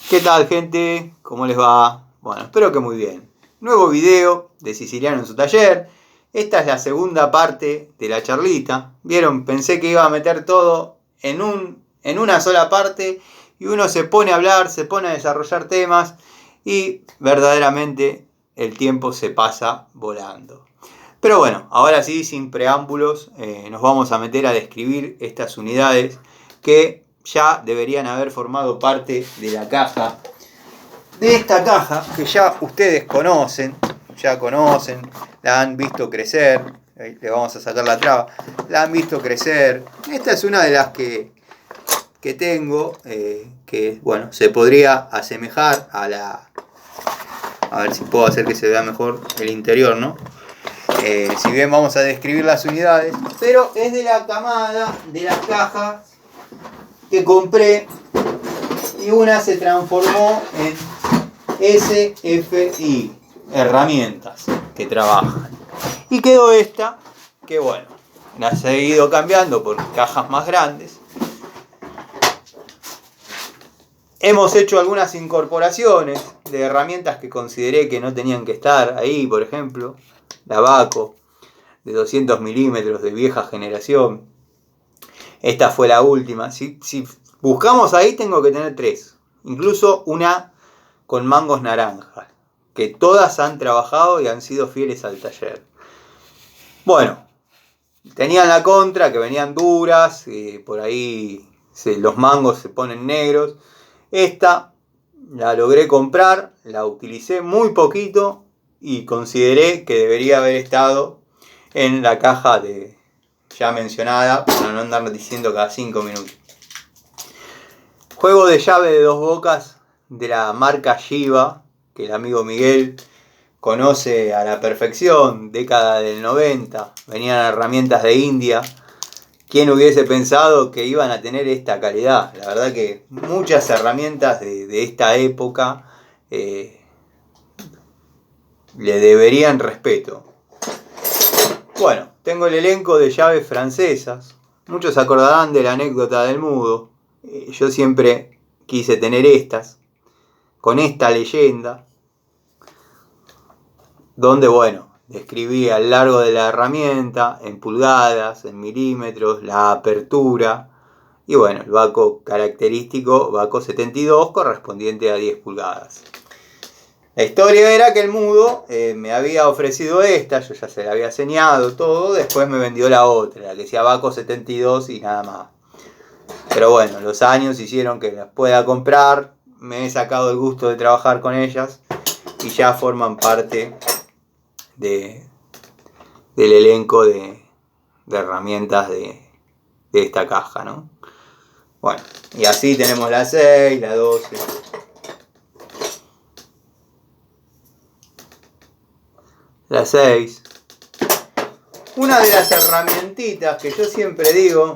¿Qué tal, gente? ¿Cómo les va? Bueno, espero que muy bien. Nuevo video de Siciliano en su taller. Esta es la segunda parte de la charlita. ¿Vieron? Pensé que iba a meter todo en una sola parte y uno se pone a hablar, se pone a desarrollar temas y verdaderamente el tiempo se pasa volando. Pero bueno, ahora sí, sin preámbulos, nos vamos a meter a describir estas unidades que ya deberían haber formado parte de la caja. De esta caja que ya ustedes conocen, la han visto crecer. Le vamos a sacar la traba. La han visto crecer. Esta es una de las que tengo, que bueno, se podría asemejar a la... A ver si puedo hacer que se vea mejor el interior, ¿no? Si bien vamos a describir las unidades, pero es de la camada de las cajas que compré y una se transformó en SFI, herramientas que trabajan. Y quedó esta, que bueno, las he ido cambiando por cajas más grandes. Hemos hecho algunas incorporaciones de herramientas que consideré que no tenían que estar ahí, por ejemplo, la Baco de 200 milímetros de vieja generación. Esta fue la última. Si buscamos ahí tengo que tener 3. Incluso una con mangos naranjas. Que todas han trabajado y han sido fieles al taller. Bueno, tenían la contra, que venían duras. Por ahí los mangos se ponen negros. Esta la logré comprar. La utilicé muy poquito. Y consideré que debería haber estado en la caja ya mencionada, para no andar diciendo cada 5 minutos. Juego de llave de 2 bocas de la marca Shiva, que el amigo Miguel conoce a la perfección, década del 90, venían herramientas de India. ¿Quién hubiese pensado que iban a tener esta calidad? La verdad que muchas herramientas de esta época le deberían respeto. Bueno, tengo el elenco de llaves francesas. Muchos se acordarán de la anécdota del mudo. Yo siempre quise tener estas, con esta leyenda, donde, bueno, describí al largo de la herramienta, en pulgadas, en milímetros, la apertura, y bueno, el Baco característico, Baco 72, correspondiente a 10 pulgadas. La historia era que el mudo me había ofrecido esta, yo ya se la había señado todo, después me vendió la otra, la que decía Baco 72 y nada más. Pero bueno, los años hicieron que las pueda comprar, me he sacado el gusto de trabajar con ellas y ya forman parte del elenco de herramientas de esta caja, ¿no? Bueno, y así tenemos la 6, la 12... La 6. Una de las herramientitas que yo siempre digo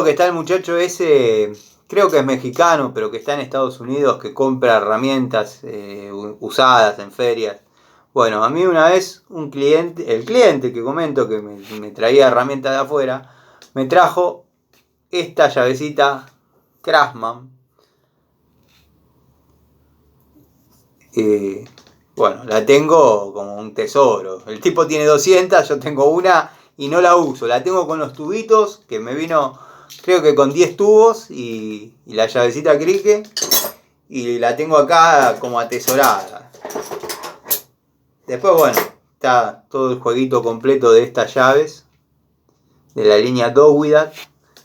que está el muchacho ese, creo que es mexicano, pero que está en Estados Unidos, que compra herramientas usadas en ferias. Bueno, a mí una vez el cliente que comento que me traía herramientas de afuera, me trajo esta llavecita Craftsman. Bueno, la tengo como un tesoro. El tipo tiene 200, yo tengo una y no la uso. La tengo con los tubitos, que me vino creo que con 10 tubos y la llavecita crique. Y la tengo acá como atesorada. Después, bueno, está todo el jueguito completo de estas llaves. De la línea Dowidat.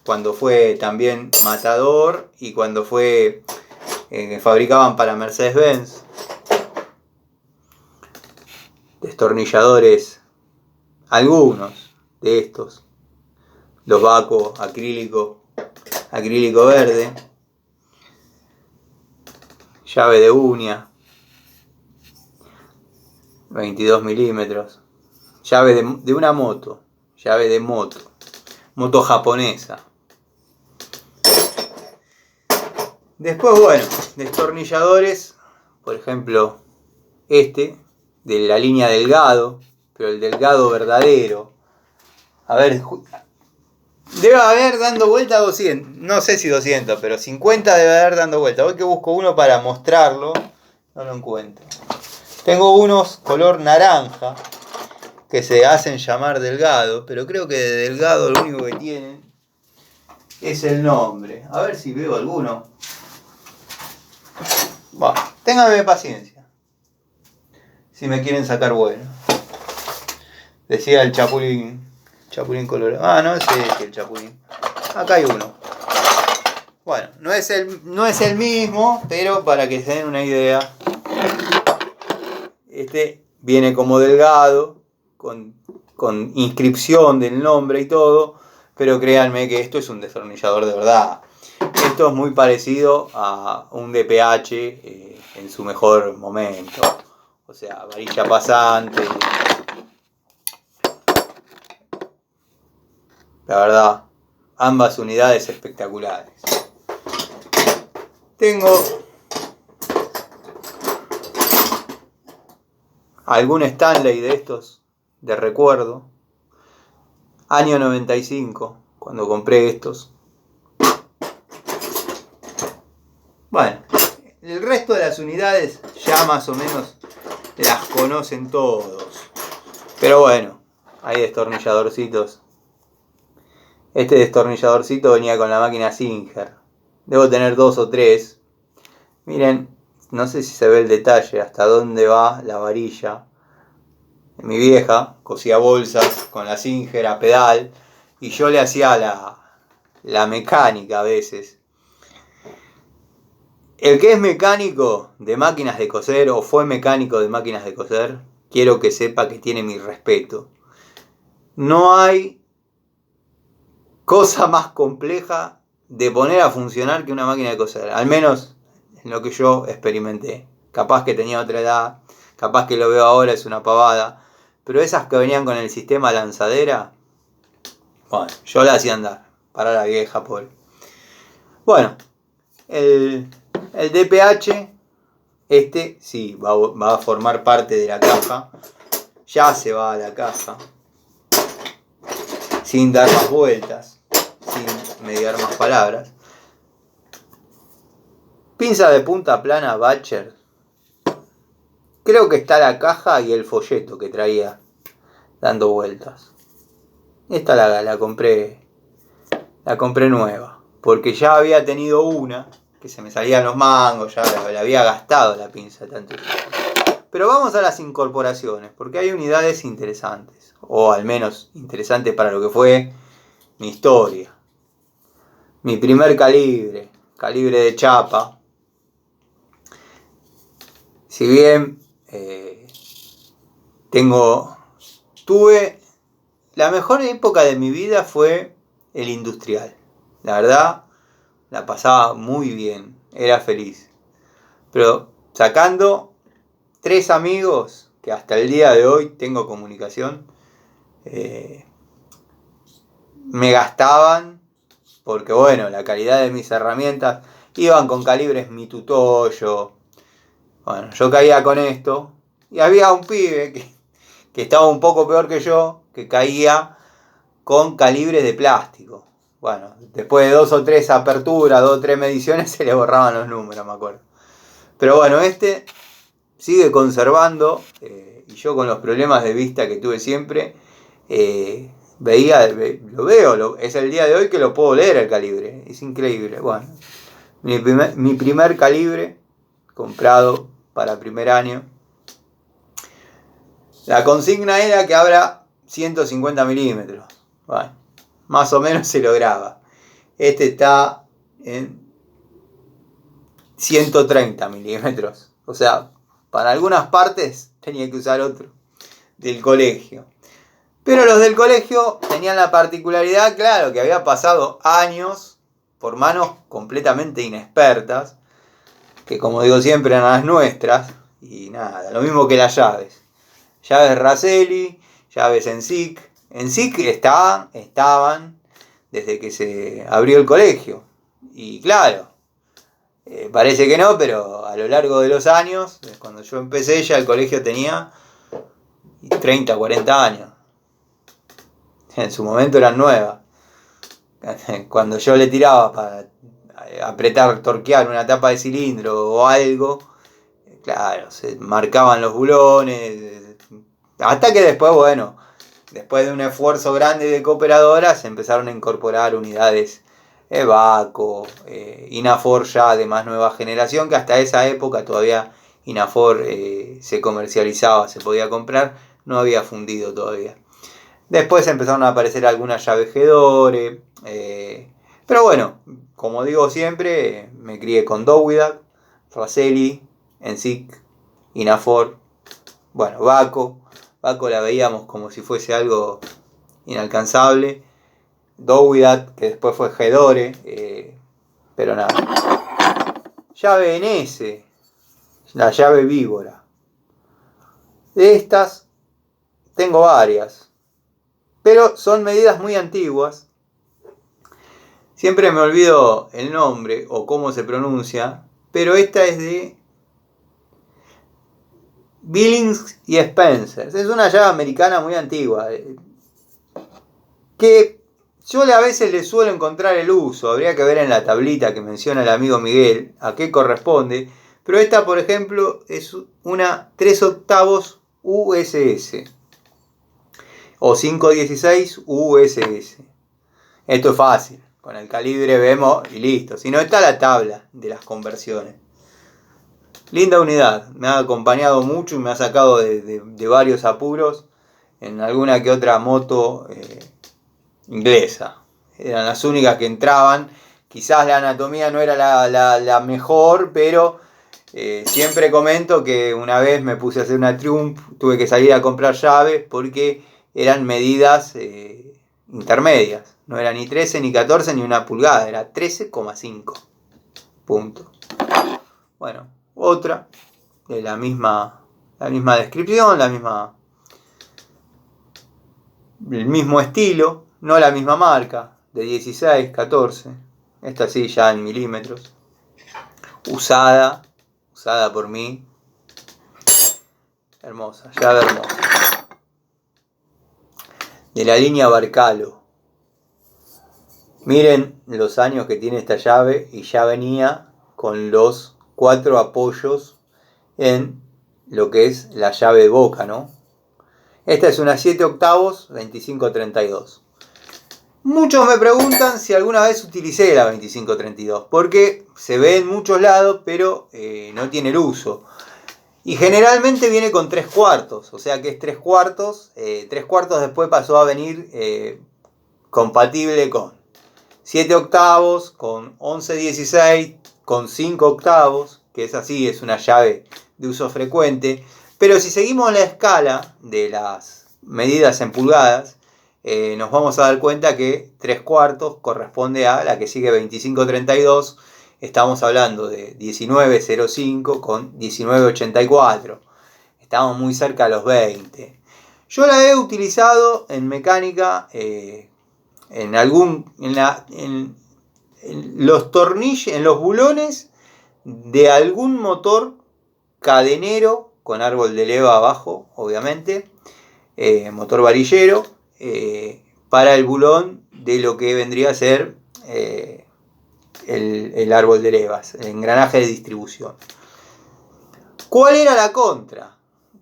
Cuando fue también Matador y cuando fue que fabricaban para Mercedes-Benz. Destornilladores, algunos de estos, los Baco acrílico verde, llave de uña, 22 milímetros, llave de una moto, moto japonesa. Después, bueno, destornilladores, por ejemplo, de la línea Delgado, pero el Delgado verdadero. A ver, Debe haber dando vuelta 200, no sé si 200, pero 50 debe haber dando vuelta. Hoy que busco uno para mostrarlo, no lo encuentro. Tengo unos color naranja, que se hacen llamar Delgado, pero creo que de Delgado lo único que tienen es el nombre. A ver si veo alguno. Bueno, ténganme paciencia, si me quieren sacar bueno. Decía el Chapulín colorado. Ah, no sé si el Chapulín. Acá hay uno. Bueno, no es el mismo, pero para que se den una idea. Este viene como Delgado, con inscripción del nombre y todo, pero créanme que esto es un destornillador de verdad. Esto es muy parecido a un DPH en su mejor momento. O sea, varilla pasante. La verdad, ambas unidades espectaculares. Tengo algún Stanley de estos de recuerdo. Año 95, cuando compré estos. Bueno, el resto de las unidades ya más o menos las conocen todos. Pero bueno, hay destornilladorcitos. Este destornilladorcito venía con la máquina Singer. Debo tener 2 o 3. Miren, no sé si se ve el detalle, hasta dónde va la varilla. Mi vieja cosía bolsas con la Singer a pedal y yo le hacía la mecánica a veces. El que es mecánico de máquinas de coser o fue mecánico de máquinas de coser, quiero que sepa que tiene mi respeto. No hay cosa más compleja de poner a funcionar que una máquina de coser, al menos en lo que yo experimenté. Capaz que tenía otra edad, capaz que lo veo ahora es una pavada, pero esas que venían con el sistema lanzadera, bueno, yo la hacía andar para la vieja Paul. Bueno, el DPH, este sí va a formar parte de la caja, ya se va a la caja, sin dar más vueltas, sin mediar más palabras. Pinza de punta plana Bacher. Creo que está la caja y el folleto que traía dando vueltas. Esta la compré nueva, porque ya había tenido una que se me salían los mangos, ya la había gastado la pinza tanto tiempo. Pero vamos a las incorporaciones, porque hay unidades interesantes, o al menos interesantes para lo que fue mi historia. Mi primer calibre de chapa. Si bien tuve la mejor época de mi vida fue el industrial. La verdad, la pasaba muy bien, era feliz. Pero sacando 3 amigos que hasta el día de hoy tengo comunicación, me gastaban, porque bueno, la calidad de mis herramientas iban con calibres Mitutoyo. Bueno, yo caía con esto y había un pibe que estaba un poco peor que yo, que caía con calibres de plástico. Bueno, después de 2 o 3 aperturas, 2 o 3 mediciones, se le borraban los números, me acuerdo. Pero bueno, este sigue conservando, y yo con los problemas de vista que tuve siempre, es el día de hoy que lo puedo leer el calibre, es increíble. Bueno, mi primer calibre, comprado para primer año. La consigna era que abra 150 milímetros. Bueno, más o menos se lograba. Este está en 130 milímetros. O sea, para algunas partes tenía que usar otro del colegio. Pero los del colegio tenían la particularidad, claro, que había pasado años por manos completamente inexpertas, que como digo siempre eran las nuestras, y nada, lo mismo que las llaves. Llaves Raselli, llaves ENSIC. ENSIC estaban desde que se abrió el colegio. Y claro, parece que no, pero a lo largo de los años, cuando yo empecé ya el colegio tenía 30, 40 años. En su momento eran nuevas. Cuando yo le tiraba para apretar, torquear una tapa de cilindro o algo, claro, se marcaban los bulones. Hasta que después, bueno, después de un esfuerzo grande de cooperadoras, se empezaron a incorporar unidades Vaco, Inafor ya de más nueva generación, que hasta esa época todavía Inafor se comercializaba, se podía comprar, no había fundido todavía. Después empezaron a aparecer algunas llaves Gedore, pero bueno, como digo siempre, me crié con Dowidat, Raselli, Ensic, Inafor, bueno, Vaco. Vaco la veíamos como si fuese algo inalcanzable. Dowidat, que después fue Gedore, pero nada. Llave NS, la llave víbora. De estas tengo varias, pero son medidas muy antiguas. Siempre me olvido el nombre o cómo se pronuncia, pero esta es de Billings y Spencer. Es una llave americana muy antigua, que yo a veces le suelo encontrar el uso. Habría que ver en la tablita que menciona el amigo Miguel a qué corresponde. Pero esta, por ejemplo, es una 3/8 USS o 516 USS. Esto es fácil. Con el calibre vemos y listo. Si no, está la tabla de las conversiones. Linda unidad. Me ha acompañado mucho y me ha sacado de varios apuros en alguna que otra moto inglesa. Eran las únicas que entraban. Quizás la anatomía no era la mejor, pero siempre comento que una vez me puse a hacer una Triumph, tuve que salir a comprar llaves porque eran medidas intermedias. No era ni 13, ni 14, ni 1 pulgada, era 13,5. Punto. Bueno, otra de la misma descripción, el mismo estilo, no la misma marca, de 16, 14. Esta sí ya en milímetros. Usada por mí. Hermosa, llave hermosa. De la línea Barcalo. Miren los años que tiene esta llave y ya venía con los 4 apoyos en lo que es la llave de boca, ¿no? Esta es una 7/8 2532. Muchos me preguntan si alguna vez utilicé la 2532, porque se ve en muchos lados, pero no tiene el uso. Y generalmente viene con 3/4, o sea que es 3/4. 3/4 después pasó a venir compatible con 7/8, con 11/16, con 5/8, que es así, es una llave de uso frecuente. Pero si seguimos la escala de las medidas en pulgadas, nos vamos a dar cuenta que 3/4 corresponde a la que sigue 2532. Estamos hablando de 19,05 con 19,84. Estamos muy cerca de los 20. Yo la he utilizado en mecánica, en los tornillos, en los bulones de algún motor cadenero con árbol de leva abajo, obviamente, motor varillero, para el bulón de lo que vendría a ser el árbol de levas, el engranaje de distribución. ¿Cuál era la contra?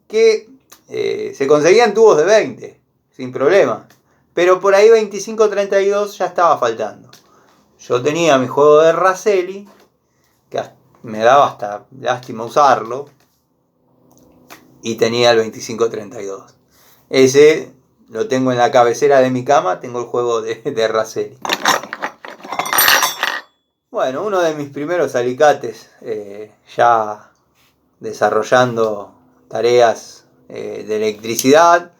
Que se conseguían tubos de 20 sin problema, pero por ahí 25-32 ya estaba faltando. Yo tenía mi juego de Raselli, que me daba hasta lástima usarlo, y tenía el 25-32. Ese lo tengo en la cabecera de mi cama, tengo el juego de Raselli. Bueno, uno de mis primeros alicates, ya desarrollando tareas de electricidad,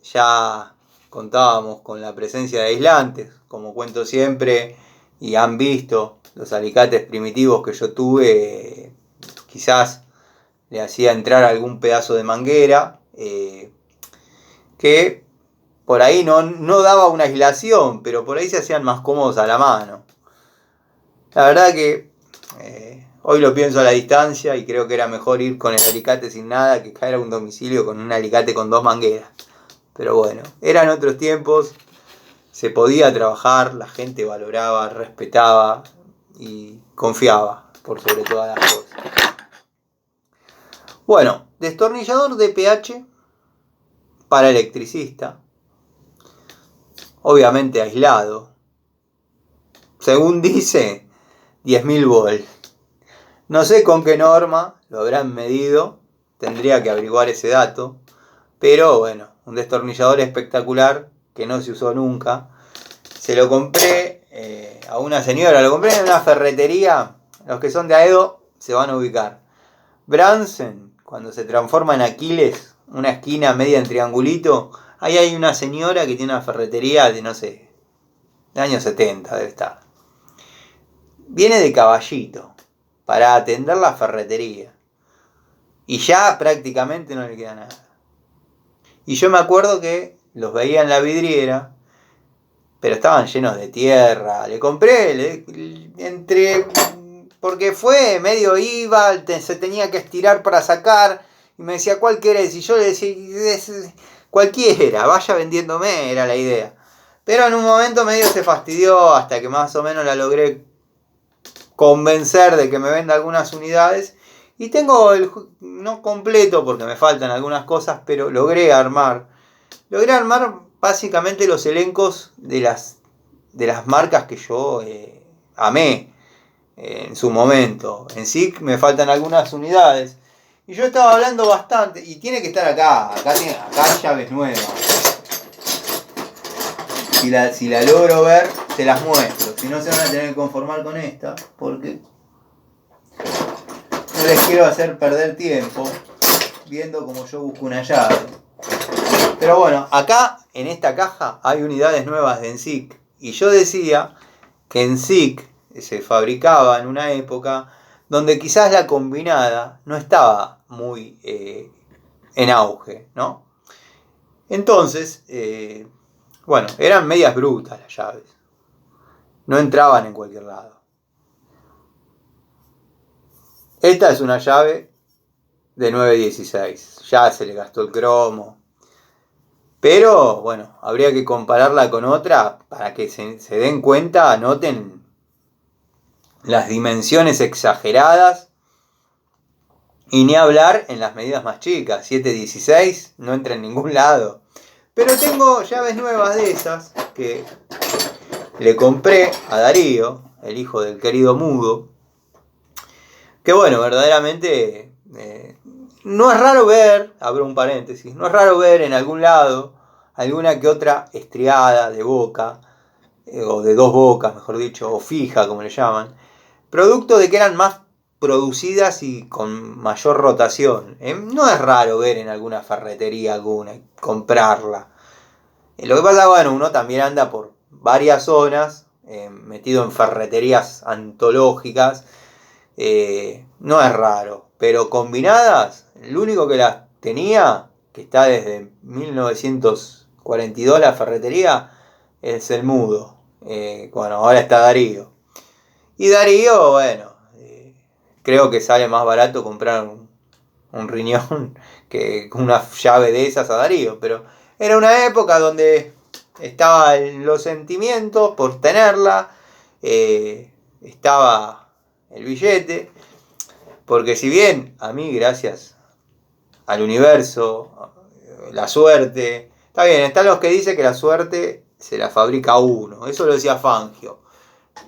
ya contábamos con la presencia de aislantes, como cuento siempre, y han visto los alicates primitivos que yo tuve, quizás le hacía entrar algún pedazo de manguera, que por ahí no daba una aislación, pero por ahí se hacían más cómodos a la mano. La verdad que hoy lo pienso a la distancia y creo que era mejor ir con el alicate sin nada que caer a un domicilio con un alicate con 2 mangueras. Pero bueno, eran otros tiempos. se podía trabajar, la gente valoraba, respetaba y confiaba por sobre todas las cosas. Bueno, destornillador de pH para electricista, obviamente aislado. Según dice, 10.000 volts. No sé con qué norma lo habrán medido, tendría que averiguar ese dato, pero bueno, un destornillador espectacular que no se usó nunca. Se lo compré a una señora, lo compré en una ferretería. Los que son de Aedo se van a ubicar. Bransen, cuando se transforma en Aquiles, una esquina media en triangulito, ahí hay una señora que tiene una ferretería de, no sé, de años 70 debe estar. Viene de Caballito para atender la ferretería. Y ya prácticamente no le queda nada. Y yo me acuerdo que los veía en la vidriera, pero estaban llenos de tierra. Le compré, porque fue medio IVA, se tenía que estirar para sacar. Y me decía, ¿cuál querés? Y yo le decía, cualquiera, vaya vendiéndome, era la idea. Pero en un momento medio se fastidió hasta que más o menos la logré convencer de que me venda algunas unidades. Y tengo no completo porque me faltan algunas cosas, pero logré armar básicamente los elencos de las marcas que yo amé en su momento. En SICK me faltan algunas unidades. Y yo estaba hablando bastante, y tiene que estar acá hay llaves nuevas. Si la logro ver, te las muestro. Si no, se van a tener que conformar con esta, porque no les quiero hacer perder tiempo viendo como yo busco una llave. Pero bueno, acá en esta caja hay unidades nuevas de ENSIC. Y yo decía que ENSIC se fabricaba en una época donde quizás la combinada no estaba muy en auge, ¿no? Entonces, bueno, eran medias brutas las llaves. No entraban en cualquier lado. Esta es una llave de 916. Ya se le gastó el cromo. Pero, bueno, habría que compararla con otra para que se den cuenta, noten las dimensiones exageradas. Y ni hablar en las medidas más chicas. 716 no entra en ningún lado. Pero tengo llaves nuevas de esas que le compré a Darío, el hijo del querido Mudo. Que bueno, verdaderamente no es raro ver, abro un paréntesis, no es raro ver en algún lado alguna que otra estriada de boca, o de dos bocas, mejor dicho, o fija, como le llaman, producto de que eran más producidas y con mayor rotación. No es raro ver en alguna ferretería alguna, comprarla. Lo que pasa, bueno, uno también anda por varias zonas, metido en ferreterías antológicas, no es raro, pero combinadas, el único que las tenía, que está desde 1942 la ferretería, es el Mudo. Bueno, ahora está Darío. Y Darío, bueno, creo que sale más barato comprar un riñón que una llave de esas a Darío, pero era una época donde estaban los sentimientos por tenerla, estaba el billete, porque si bien a mí, gracias al universo, la suerte, está bien, están los que dicen que la suerte se la fabrica uno, eso lo decía Fangio,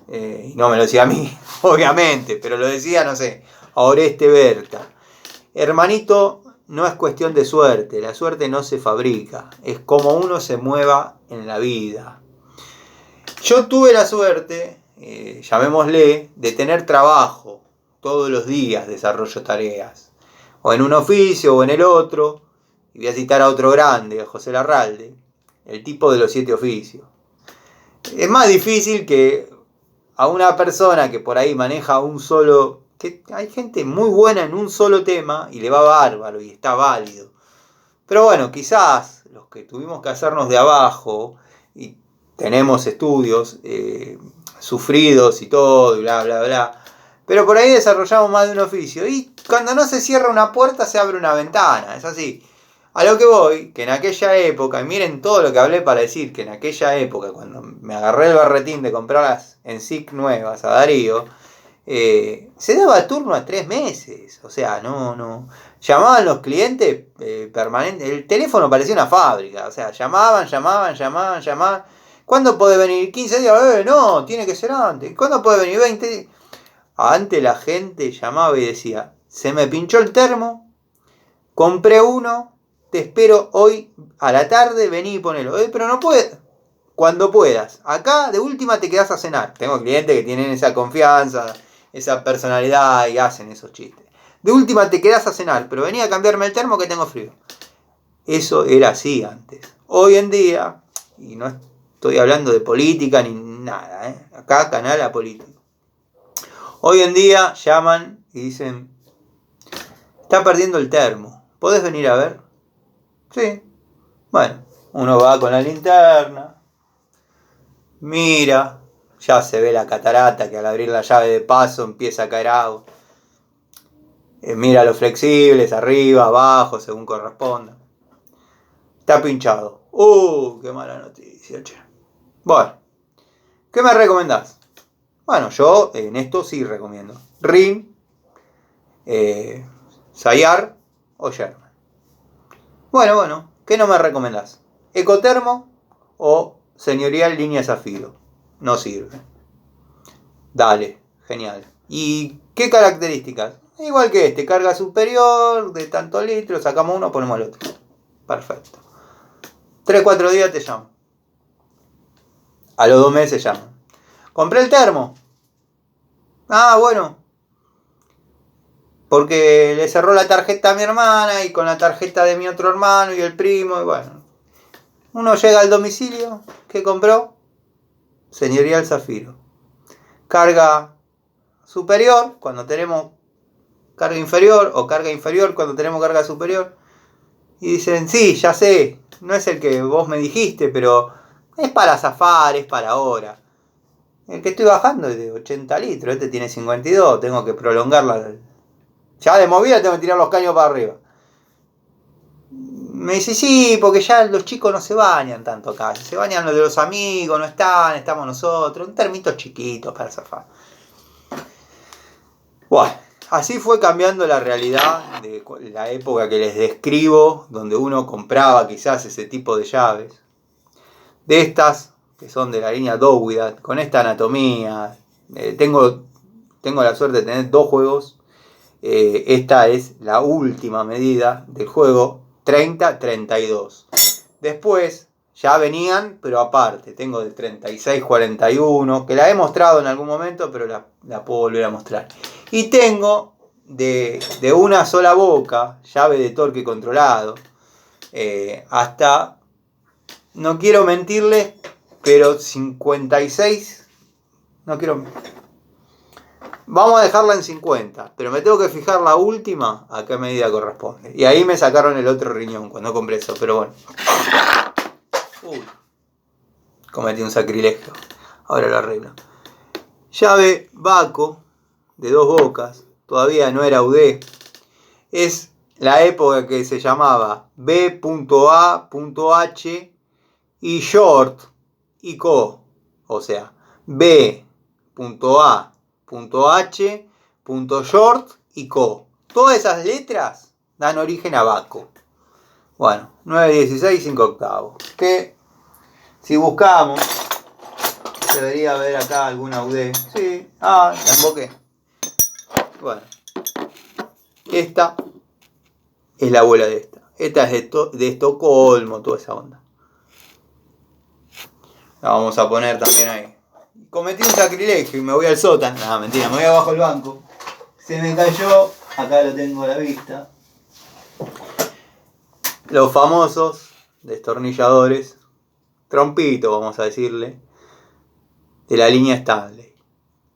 y no me lo decía a mí, obviamente, pero lo decía, no sé, a Oreste Berta. Hermanito, no es cuestión de suerte, la suerte no se fabrica, es como uno se mueva en la vida. Yo tuve la suerte, llamémosle, de tener trabajo. Todos los días desarrollo tareas, o en un oficio o en el otro, y voy a citar a otro grande, a José Larralde, el tipo de los 7 oficios. Es más difícil que a una persona que por ahí maneja un solo, que hay gente muy buena en un solo tema y le va bárbaro y está válido. Pero bueno, quizás los que tuvimos que hacernos de abajo y tenemos estudios sufridos y todo, y bla, bla, bla, pero por ahí desarrollamos más de un oficio. Y cuando no se cierra una puerta, se abre una ventana. Es así. A lo que voy, que en aquella época, y miren todo lo que hablé para decir que en aquella época, cuando me agarré el barretín de comprarlas en SIC nuevas a Darío, se daba turno a 3 meses. O sea, no. Llamaban los clientes permanentes. El teléfono parecía una fábrica. O sea, llamaban. ¿Cuándo puede venir? 15 días. No, tiene que ser antes. ¿Cuándo puede venir? 20 días. Antes la gente llamaba y decía, se me pinchó el termo, compré uno, te espero hoy a la tarde, vení y ponelo. Pero no puedes. Cuando puedas. Acá de última te quedás a cenar. Tengo clientes que tienen esa confianza, esa personalidad y hacen esos chistes. De última te quedás a cenar, pero vení a cambiarme el termo que tengo frío. Eso era así antes. Hoy en día, y no estoy hablando de política ni nada, acá canal apolítico. Hoy en día llaman y dicen, está perdiendo el termo, ¿podés venir a ver? Sí. Bueno, uno va con la linterna, mira, ya se ve la catarata que al abrir la llave de paso empieza a caer agua. Mira los flexibles, arriba, abajo, según corresponda. Está pinchado. Qué mala noticia, che. Bueno, ¿qué me recomendás? Bueno, yo en esto sí recomiendo. Rin, Sayar o Sherman. Bueno, ¿qué no me recomendás? ¿Ecotermo o Señorial Línea Zafiro? No sirve. Dale, genial. ¿Y qué características? Igual que este, carga superior de tantos litros, sacamos uno, ponemos el otro. Perfecto. 3-4 días te llamo. A los 2 meses llaman. Compré el termo. Bueno. Porque le cerró la tarjeta a mi hermana y con la tarjeta de mi otro hermano y el primo y bueno. Uno llega al domicilio, ¿qué compró? Señorial Zafiro. Carga superior cuando tenemos carga inferior o carga inferior cuando tenemos carga superior. Y dicen, sí, ya sé, no es el que vos me dijiste, pero es para zafar, es para ahora. El que estoy bajando es de 80 litros, este tiene 52, tengo que prolongarla. Ya de movida tengo que tirar los caños para arriba. Me dice, sí, porque ya los chicos no se bañan tanto acá. Se bañan los de los amigos, no estamos nosotros. Un termito chiquito para zafar. Bueno, así fue cambiando la realidad de la época que les describo, donde uno compraba quizás ese tipo de llaves. De estas, que son de la línea Dowidat, con esta anatomía. Tengo la suerte de tener 2 juegos. Esta es la última medida del juego 30-32. Después ya venían, pero aparte. Tengo de 36-41, que la he mostrado en algún momento, pero la puedo volver a mostrar. Y tengo de una sola boca, llave de torque controlado, hasta, no quiero mentirles, pero 56, no quiero... Vamos a dejarla en 50, pero me tengo que fijar la última a qué medida corresponde. Y ahí me sacaron el otro riñón cuando compré eso, pero bueno. Cometí un sacrilegio. Ahora lo arreglo. Llave Baco, de 2 bocas, todavía no era UD. Es la época que se llamaba B.A.H y Short y Co. O sea, B.A.H, .short y Co. Todas esas letras dan origen a Baco. Bueno, 9/16, 5 octavos. Que si buscamos, debería haber acá alguna UD. Sí, la emboqué. Bueno, esta es la abuela de esta. Esta es de Estocolmo, toda esa onda. La vamos a poner también ahí. Cometí un sacrilegio y me voy al sótano. No, mentira, me voy abajo del banco. Se me cayó, acá lo tengo a la vista. Los famosos destornilladores, trompito vamos a decirle, de la línea Stanley.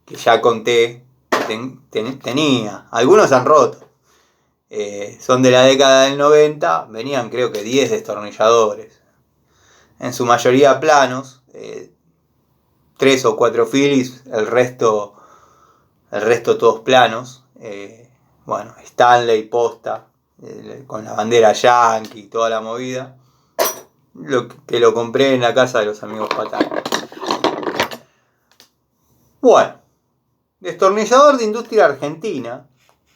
Que ya conté que tenía. Algunos han roto. Son de la década del 90, venían creo que 10 destornilladores. En su mayoría planos. 3 o 4 Phillips, el resto todos planos. Bueno, Stanley, posta, con la bandera yankee y toda la movida, que lo compré en la casa de los amigos patanos. Bueno, destornillador de industria argentina,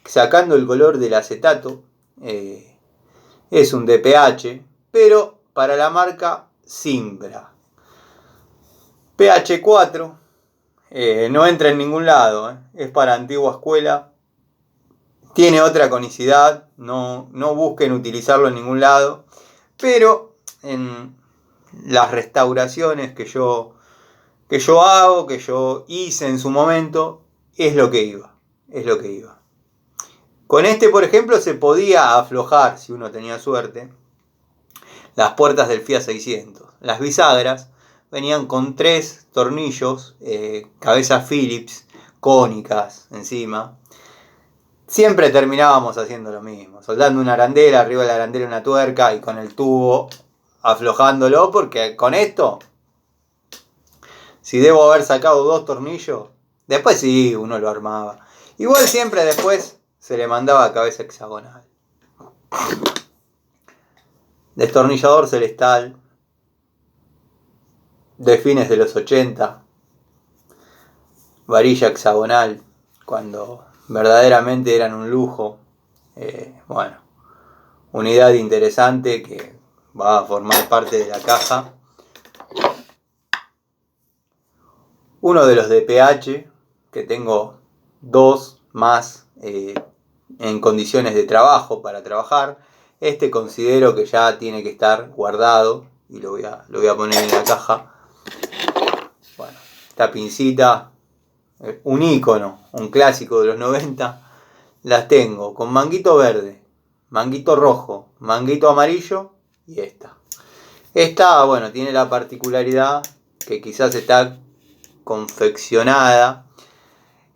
sacando el color del acetato, es un DPH, pero para la marca Simbra. PH4, no entra en ningún lado, es para antigua escuela, tiene otra conicidad, no busquen utilizarlo en ningún lado, pero en las restauraciones que yo hago, que yo hice en su momento, es lo que iba. Con este, por ejemplo, se podía aflojar, si uno tenía suerte, las puertas del Fiat 600. Las bisagras venían con 3 tornillos, cabezas Phillips, cónicas encima. Siempre terminábamos haciendo lo mismo, soldando una arandela, arriba de la arandela una tuerca y con el tubo aflojándolo, porque con esto, si debo haber sacado 2 tornillos, después sí, uno lo armaba. Igual siempre después se le mandaba cabeza hexagonal. Destornillador celestal, de fines de los 80, varilla hexagonal, cuando verdaderamente eran un lujo. Bueno, unidad interesante que va a formar parte de la caja. Uno de los DPH, que tengo 2 más en condiciones de trabajo para trabajar. Este considero que ya tiene que estar guardado y lo voy a poner en la caja. Bueno, esta pincita, un ícono, un clásico de los 90, las tengo con manguito verde, manguito rojo, manguito amarillo y esta. Esta, bueno, tiene la particularidad que quizás está confeccionada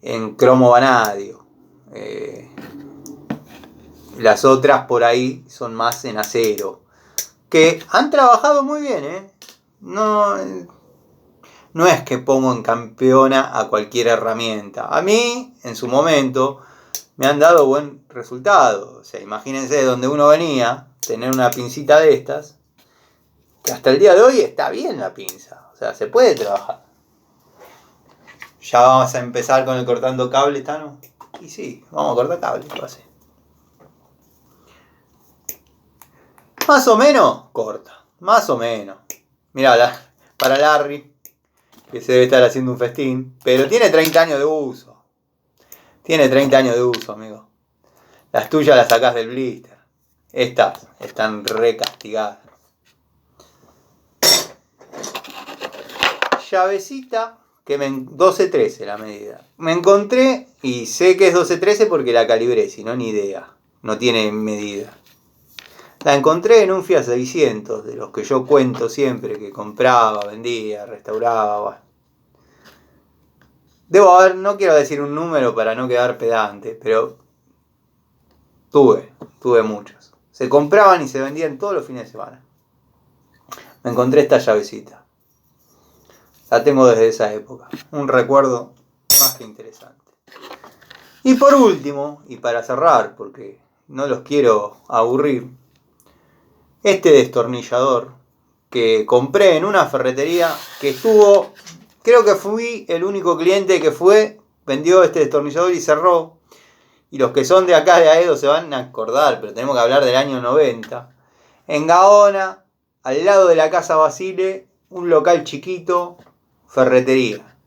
en cromo vanadio. Las otras por ahí son más en acero, que han trabajado muy bien, no es que pongo en campeona a cualquier herramienta. A mí, en su momento, me han dado buen resultado. O sea, imagínense de donde uno venía, tener una pincita de estas, que hasta el día de hoy está bien la pinza. O sea, se puede trabajar. Ya vamos a empezar con el cortando cable, Tano. Y sí, vamos a cortar cable, lo hace. Más o menos corta, más o menos. Mirá, para Larry, que se debe estar haciendo un festín, pero tiene 30 años de uso. Tiene 30 años de uso, amigo. Las tuyas las sacás del blister. Estas están re castigadas. Llavecita que 12-13 la medida. Me encontré y sé que es 12-13 porque la calibré, si no ni idea. No tiene medida. La encontré en un Fiat 600, de los que yo cuento siempre, que compraba, vendía, restauraba. Bueno. No quiero decir un número para no quedar pedante, pero tuve muchos. Se compraban y se vendían todos los fines de semana. Me encontré esta llavecita. La tengo desde esa época. Un recuerdo más que interesante. Y por último, y para cerrar, porque no los quiero aburrir, este destornillador que compré en una ferretería que estuvo, creo que fui el único cliente que vendió este destornillador y cerró. Y los que son de acá de Aedo se van a acordar, pero tenemos que hablar del año 90. En Gaona, al lado de la Casa Basile, un local chiquito, ferretería.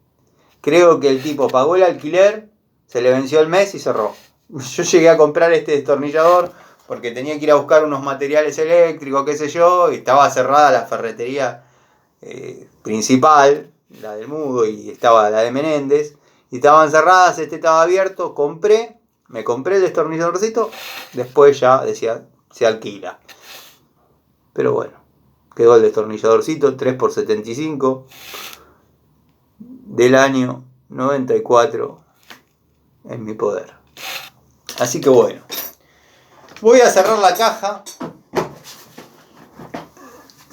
Creo que el tipo pagó el alquiler, se le venció el mes y cerró. Yo llegué a comprar este destornillador porque tenía que ir a buscar unos materiales eléctricos, qué sé yo, y estaba cerrada la ferretería principal, la del Mudo, y estaba la de Menéndez, y estaban cerradas, este estaba abierto, me compré el destornilladorcito, después ya decía, se alquila. Pero bueno, quedó el destornilladorcito, 3x75, del año 94, en mi poder. Así que bueno, voy a cerrar la caja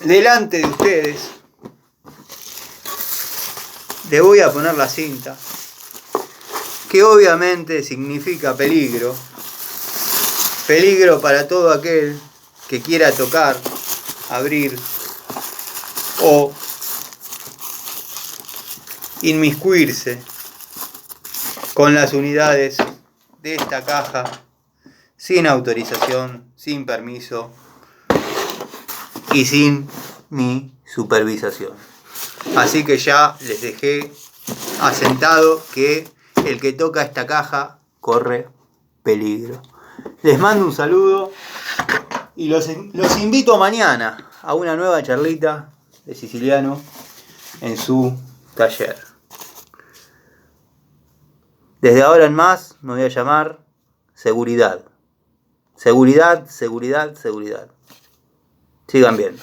delante de ustedes. Le voy a poner la cinta, que obviamente significa peligro. peligro para todo aquel que quiera tocar, abrir o inmiscuirse con las unidades de esta caja sin autorización, sin permiso y sin mi supervisación. Así que ya les dejé asentado que el que toca esta caja corre peligro. Les mando un saludo y los invito mañana a una nueva charlita de Siciliano en su taller. Desde ahora en más me voy a llamar seguridad. Seguridad, seguridad, seguridad. Sigan viendo.